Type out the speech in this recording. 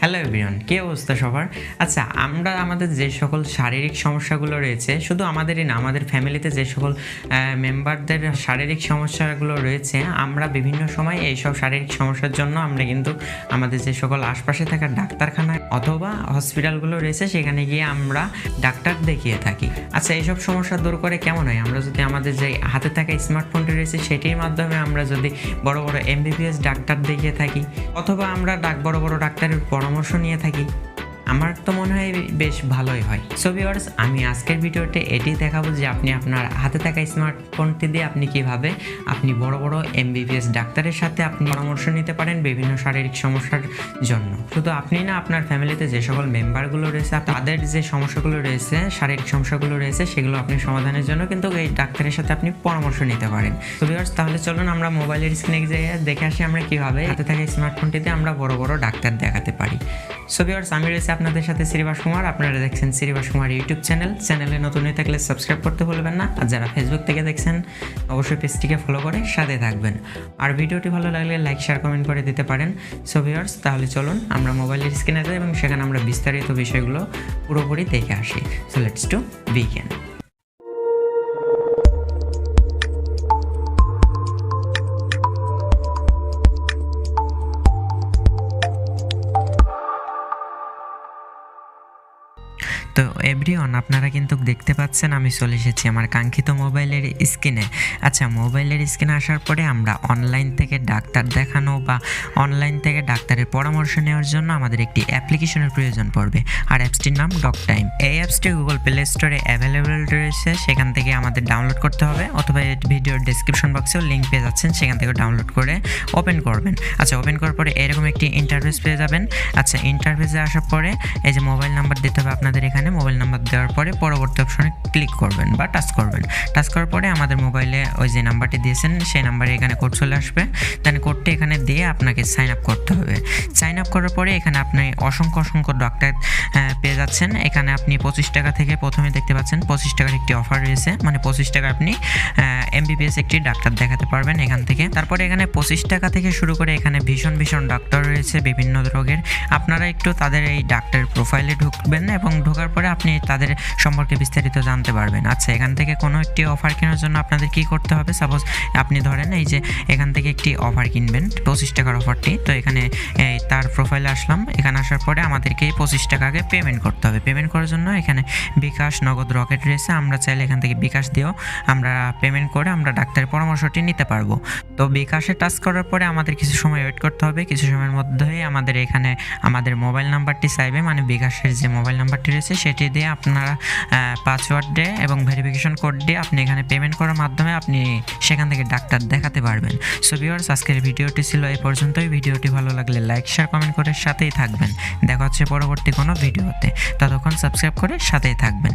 Hello everyone, কী অবস্থা সবার? আচ্ছা, আমরা আমাদের যে সকল শারীরিক সমস্যাগুলো রয়েছে, শুধু আমাদেরই না, আমাদের ফ্যামিলিতে যে সকল মেম্বারদের শারীরিক সমস্যাগুলো রয়েছে, আমরা বিভিন্ন সময় এইসব শারীরিক সমস্যার জন্য আমরা কিন্তু আমাদের যে সকল আশপাশে থাকা ডাক্তারখানায় অথবা হসপিটালগুলো রয়েছে সেখানে গিয়ে আমরা ডাক্তার দেখিয়ে থাকি। আচ্ছা, এইসব সমস্যা দূর করে কেমন হয়? আমরা যদি আমাদের যে হাতে থাকা স্মার্টফোনটি রয়েছে সেটির মাধ্যমে আমরা যদি বড় বড় Mbps ডাক্তার দেখিয়ে থাকি অথবা আমরা বড় বড় ডাক্তারের পরামর্শ নিয়ে থাকি, আমার তো মনে হয় বেশ ভালোই হয়। সো ভিউয়ার্স, আমি আজকের ভিডিওতে এটি দেখাবো যে আপনি আপনার হাতে থাকা স্মার্টফোনটি দিয়ে আপনি কিভাবে আপনি বড় বড় Mbps ডাক্তারের সাথে আপনি পরামর্শ নিতে পারেন বিভিন্ন শারীরিক সমস্যার জন্য। শুধু আপনি না, আপনার ফ্যামিলিতে যে সকল মেম্বারগুলো রয়েছে তাদের যে সমস্যাগুলো রয়েছে, শারীরিক সমস্যাগুলো রয়েছে, সেগুলো আপনি সমাধানের জন্য কিন্তু এই ডাক্তারের সাথে আপনি পরামর্শ নিতে পারেন। তো ভিউয়ার্স, তাহলে চলুন আমরা মোবাইলের স্ক্রিনে যেয়ে দেখে আসি আমরা কিভাবে হাতে থাকা স্মার্টফোনটিতে আমরা বড় বড় ডাক্তার দেখাতে পারি। সো ভিউয়ার্স, আমি রয়েছে আপনাদের সাথে শ্রীবাস কুমার। আপনারা দেখছেন শ্রীবাস কুমার ইউটিউব চ্যানেলে নতুন হয়ে থাকলে সাবস্ক্রাইব করতে ভুলবেন না। আর যারা ফেসবুক থেকে দেখছেন অবশ্যই পেজটিকে ফলো করে সাথে থাকবেন। আর ভিডিওটি ভালো লাগলে লাইক, শেয়ার, কমেন্ট করে দিতে পারেন। সো ভিউয়ার্স, তাহলে চলুন আমরা মোবাইলের স্ক্রিনে যাই এবং সেখানে আমরা বিস্তারিত বিষয়গুলো পুরোপুরি দেখে আসি। So let's to begin. তো এভরিওয়ান, আপনারা কিন্তু দেখতে পাচ্ছেন আমি চলে এসেছি আমার কাঙ্ক্ষিত মোবাইলের স্ক্রিনে। আচ্ছা, মোবাইলের স্ক্রিনে আসার পরে আমরা অনলাইন থেকে ডাক্তার দেখানো বা অনলাইন থেকে ডাক্তারের পরামর্শ নেওয়ার জন্য আমাদের একটি অ্যাপ্লিকেশনের প্রয়োজন পড়বে, আর অ্যাপসটির নাম ডকটাইম। এই অ্যাপসটি গুগল প্লে স্টোরে অ্যাভেলেবেল রয়েছে, সেখান থেকে আমাদের ডাউনলোড করতে হবে অথবা ভিডিওর ডেসক্রিপশন বক্সেও লিঙ্ক পেয়ে যাচ্ছেন, সেখান থেকে ডাউনলোড করে ওপেন করবেন। আচ্ছা, ওপেন করার পরে এরকম একটি ইন্টারফেস পেয়ে যাবেন। আচ্ছা, ইন্টারফেসে আসার পরে এই যে মোবাইল নাম্বার দিতে হবে আপনাদের এখানে। মোবাইল নাম্বার দেওয়ার পরে পরবর্তী অপশনে ক্লিক করবেন বা টাচ করবেন। টাচ করার পরে আমাদের মোবাইলে ওই যে নাম্বারটি দিয়েছেন সেই নাম্বারে এখানে কোড চলে আসবে। দেন কোডটি এখানে দিয়ে আপনাকে সাইন আপ করতে হবে। সাইন আপ করার পরে এখানে আপনি অসংখ্য ডাক্তার পেয়ে যাচ্ছেন। এখানে আপনি 25 টাকা থেকে প্রথমে দেখতে পাচ্ছেন 25 টাকার একটি অফার রয়েছে, মানে 25 টাকা আপনি Mbps একটি ডাক্তার দেখাতে পারবেন এখান থেকে। তারপরে এখানে 25 টাকা থেকে শুরু করে এখানে ভীষণ ডাক্তার রয়েছে বিভিন্ন রোগের। আপনারা একটু তাদের এই ডাক্তারের প্রোফাইলে ঢুকবেন এবং ঢোকার পরে আপনি তাদের সম্পর্কে বিস্তারিত জানতে পারবেন। আচ্ছা, এখান থেকে কোনো একটি অফার কেনার জন্য আপনাদের কি করতে হবে? সাপোজ আপনি ধরেন এই যে এখান থেকে একটি অফার কিনবেন, 25 টাকার অফারটি। তো এখানে তার প্রোফাইলে আসলাম। এখানে আসার পরে আমাদেরকে 25 টাকা আগে পেমেন্ট করতে হবে। পেমেন্ট করার জন্য এখানে বিকাশ, নগদ, রকেট রয়েছে। আমরা চাইলে এখান থেকে বিকাশ দিয়েও আমরা পেমেন্ট করে আমরা ডাক্তারের পরামর্শটি নিতে পারবো। তো বিকাশে টাচ করার পরে আমাদের কিছু সময় ওয়েট করতে হবে। কিছু সময়ের মধ্যেই আমাদের এখানে আমাদের মোবাইল নাম্বারটি চাইবে, মানে বিকাশের যে মোবাইল নাম্বারটি রয়েছে সেটি দিয়ে আপনারা পাসওয়ার্ড দিয়ে এবং ভেরিফিকেশন কোড দিয়ে আপনি এখানে পেমেন্ট করার মাধ্যমে আপনি সেখান থেকে ডাক্তার দেখাতে পারবেন। সো ভিউয়ার্স, আজকের ভিডিওটি ছিল এই পর্যন্তই। ভিডিওটি ভালো লাগলে লাইক, শেয়ার, কমেন্ট করে সাথেই থাকবেন। দেখা হচ্ছে পরবর্তী কোনো ভিডিওতে। ততক্ষণ সাবস্ক্রাইব করে সাথেই থাকবেন।